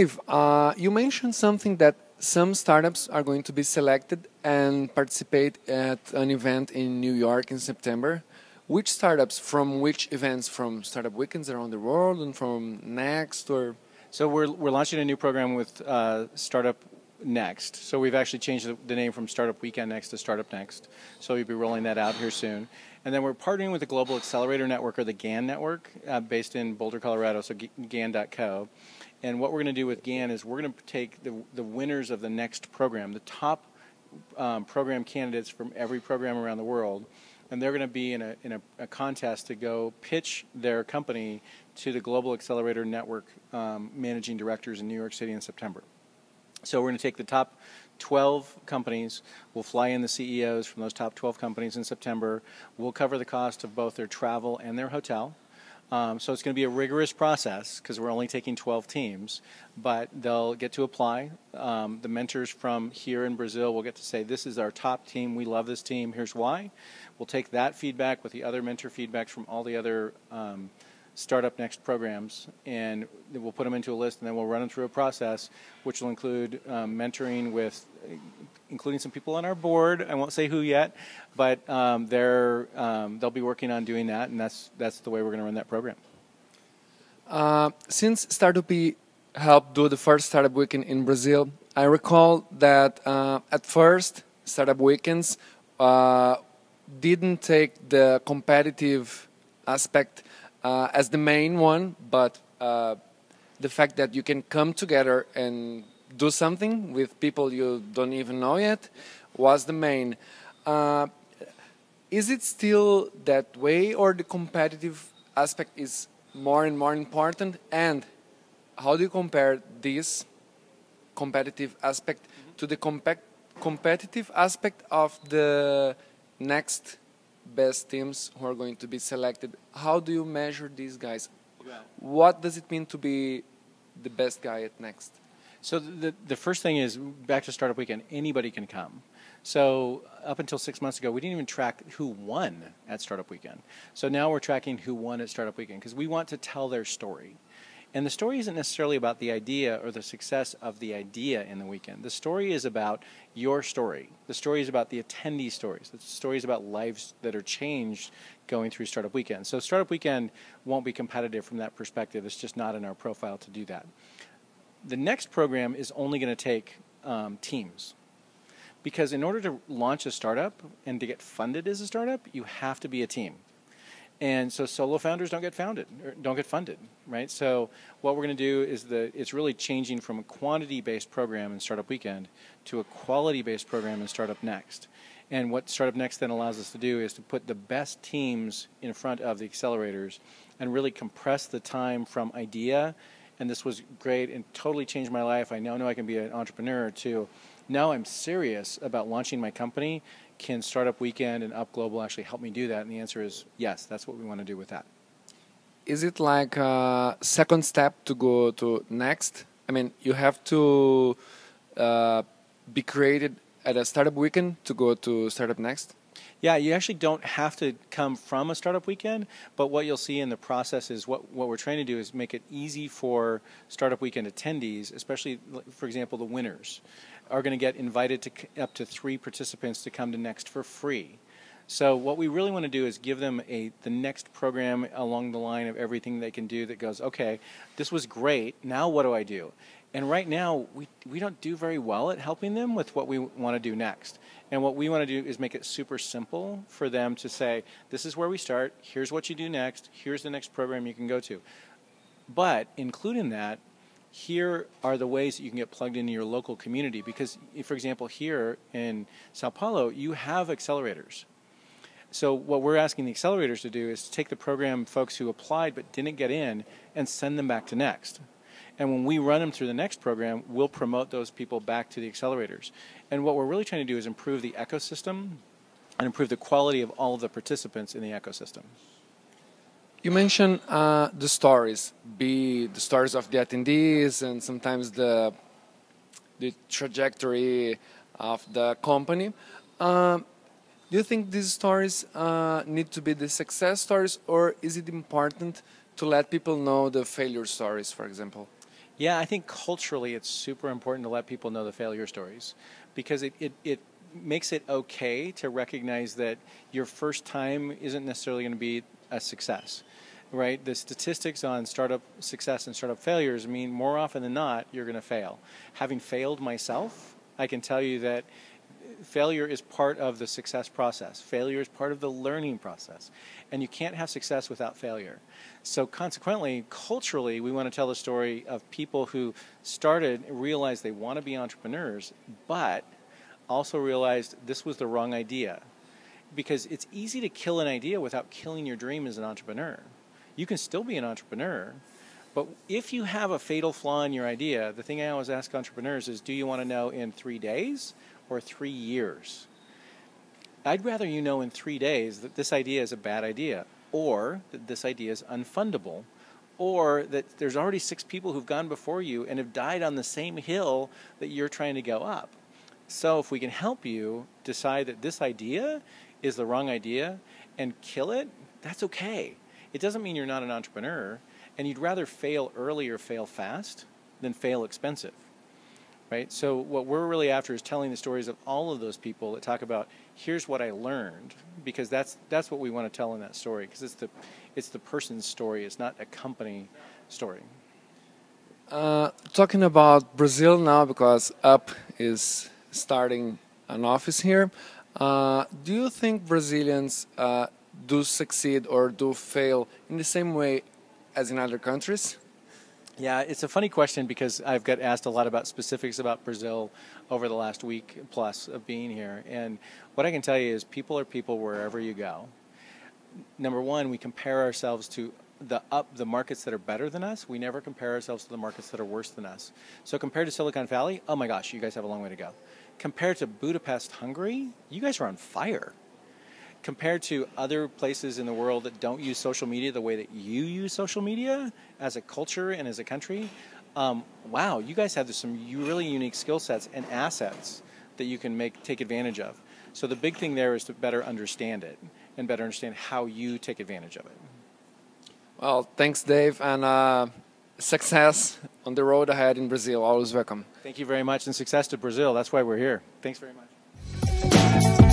Dave, you mentioned something that some startups are going to be selected and participate at an event in New York in September. Which startups from which events? From startup weekends around the world and from Next or? So we're launching a new program with Startup Next. So we've actually changed the name from Startup Weekend Next to Startup Next. So we'll be rolling that out here soon. And then we're partnering with the Global Accelerator Network, or the GAN network, based in Boulder, Colorado, so GAN.co. And what we're going to do with GAN is we're going to take the winners of the Next program, the top program candidates from every program around the world, and they're going to be in a contest to go pitch their company to the Global Accelerator Network managing directors in New York City in September. So we're going to take the top 12 companies. We'll fly in the CEOs from those top 12 companies in September. We'll cover the cost of both their travel and their hotel. So it's going to be a rigorous process because we're only taking 12 teams, but they'll get to apply. The mentors from here in Brazil will get to say, this is our top team, we love this team, here's why. We'll take that feedback with the other mentor feedbacks from all the other Startup Next programs, and we'll put them into a list, and then we'll run them through a process which will include mentoring with, including some people on our board. I won't say who yet, but they'll be working on doing that, and that's the way we're going to run that program. Since Startupi helped do the first Startup Weekend in Brazil, I recall that at first Startup Weekends didn't take the competitive aspect as the main one, but the fact that you can come together and do something with people you don't even know yet was the main. Is it still that way, or the competitive aspect is more and more important? And how do you compare this competitive aspect to the competitive aspect of the next best teams who are going to be selected? How do you measure these guys? Yeah. What does it mean to be the best guy at Next? So the first thing is, back to Startup Weekend, anybody can come. So up until 6 months ago, we didn't even track who won at Startup Weekend. So now we're tracking who won at Startup Weekend because we want to tell their story. And the story isn't necessarily about the idea or the success of the idea in the weekend. The story is about your story. The story is about the attendee stories. The story is about lives that are changed going through Startup Weekend. So Startup Weekend won't be competitive from that perspective. It's just not in our profile to do that. The next program is only going to take teams. Because in order to launch a startup and to get funded as a startup, you have to be a team. And so solo founders don't get funded, right? So what we're going to do is it's really changing from a quantity-based program in Startup Weekend to a quality-based program in Startup Next. And what Startup Next then allows us to do is to put the best teams in front of the accelerators and really compress the time from idea, and this was great and totally changed my life, I now know I can be an entrepreneur, to now I'm serious about launching my company. Can Startup Weekend and Up Global actually help me do that? And the answer is yes, that's what we want to do with that. Is it like a second step to go to Next? I mean, you have to be created at a Startup Weekend to go to Startup Next? Yeah, you actually don't have to come from a Startup Weekend, but what you'll see in the process is what we're trying to do is make it easy for Startup Weekend attendees, especially, for example, the winners, are going to get invited to up to 3 participants to come to Next for free. So what we really want to do is give them the next program along the line of everything they can do that goes, okay, this was great, now what do I do? And right now, we don't do very well at helping them with what we want to do next. And what we want to do is make it super simple for them to say, this is where we start, here's what you do next, here's the next program you can go to. But including that, here are the ways that you can get plugged into your local community. Because, for example, here in Sao Paulo, you have accelerators. So what we're asking the accelerators to do is to take the program folks who applied but didn't get in and send them back to Next. And when we run them through the next program, we'll promote those people back to the accelerators. And what we're really trying to do is improve the ecosystem and improve the quality of all of the participants in the ecosystem. You mentioned the stories, be the stories of the attendees and sometimes the trajectory of the company. Do you think these stories need to be the success stories, or is it important to let people know the failure stories, for example? Yeah, I think culturally it's super important to let people know the failure stories, because it makes it okay to recognize that your first time isn't necessarily going to be a success, right? The statistics on startup success and startup failures mean more often than not you're going to fail. Having failed myself, I can tell you that failure is part of the success process. Failure is part of the learning process. And you can't have success without failure. So consequently, culturally, we want to tell the story of people who started, realized they want to be entrepreneurs, but also realized this was the wrong idea. Because it's easy to kill an idea without killing your dream as an entrepreneur. You can still be an entrepreneur, but if you have a fatal flaw in your idea, the thing I always ask entrepreneurs is, do you want to know in 3 days or 3 years? I'd rather you know in 3 days that this idea is a bad idea, or that this idea is unfundable, or that there's already 6 people who've gone before you and have died on the same hill that you're trying to go up. So if we can help you decide that this idea is the wrong idea and kill it, that's okay. It doesn't mean you're not an entrepreneur, and you'd rather fail early or fail fast than fail expensive. Right? So what we're really after is telling the stories of all of those people that talk about, here's what I learned, because that's what we want to tell in that story, because it's the person's story, it's not a company story. Talking about Brazil now, because Up is starting an office here, do you think Brazilians do succeed or do fail in the same way as in other countries? Yeah, it's a funny question, because I've got asked a lot about specifics about Brazil over the last week plus of being here. And what I can tell you is people are people wherever you go. Number one, we compare ourselves to the markets that are better than us. We never compare ourselves to the markets that are worse than us. So compared to Silicon Valley, oh my gosh, you guys have a long way to go. Compared to Budapest, Hungary, you guys are on fire. Compared to other places in the world that don't use social media the way that you use social media as a culture and as a country, wow, you guys have some really unique skill sets and assets that you can take advantage of. So the big thing there is to better understand it and better understand how you take advantage of it. Well, thanks, Dave, and success on the road ahead in Brazil. Always welcome. Thank you very much, and success to Brazil. That's why we're here. Thanks very much.